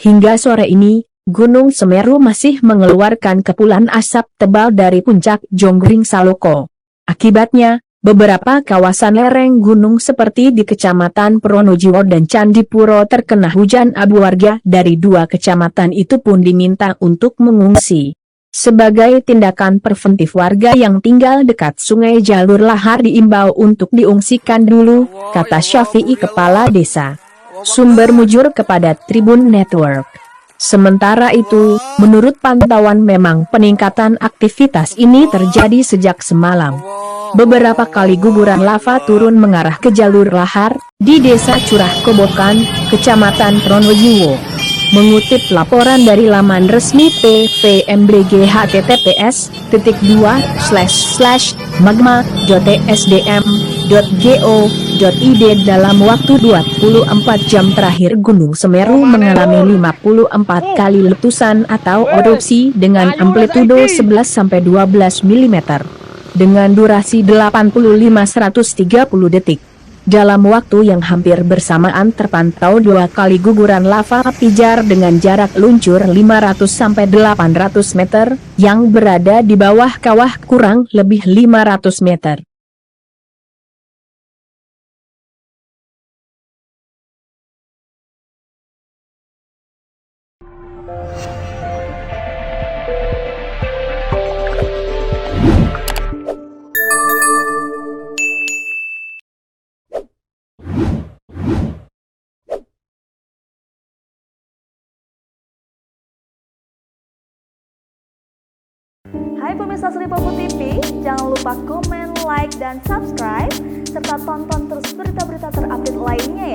Hingga sore ini, Gunung Semeru masih mengeluarkan kepulan asap tebal dari puncak Jonggring Saloko. Akibatnya, beberapa kawasan lereng gunung seperti di Kecamatan Pronojiwo dan Candipuro terkena hujan abu. Warga dari dua kecamatan itu pun diminta untuk mengungsi. Sebagai tindakan preventif, warga yang tinggal dekat sungai jalur lahar diimbau untuk diungsikan dulu, kata Syafi'i, kepala desa. Sumber mujur kepada Tribun Network. Sementara itu, menurut pantauan memang peningkatan aktivitas ini terjadi sejak semalam. Beberapa kali guguran lava turun mengarah ke jalur lahar, di Desa Curah Kobokan, Kecamatan Pronojiwo. Mengutip laporan dari laman resmi PVMBG https://magma.sdm.go.id dalam waktu 24 jam terakhir Gunung Semeru mengalami 54 kali letusan atau erupsi dengan amplitudo 11-12 mm. Dengan durasi 85-130 detik. Dalam waktu yang hampir bersamaan terpantau 2 kali guguran lava pijar dengan jarak luncur 500-800 meter, yang berada di bawah kawah kurang lebih 500 meter. Hai pemirsa Sri Popo TV, jangan lupa komen, like, dan subscribe, serta tonton terus berita-berita terupdate lainnya ya.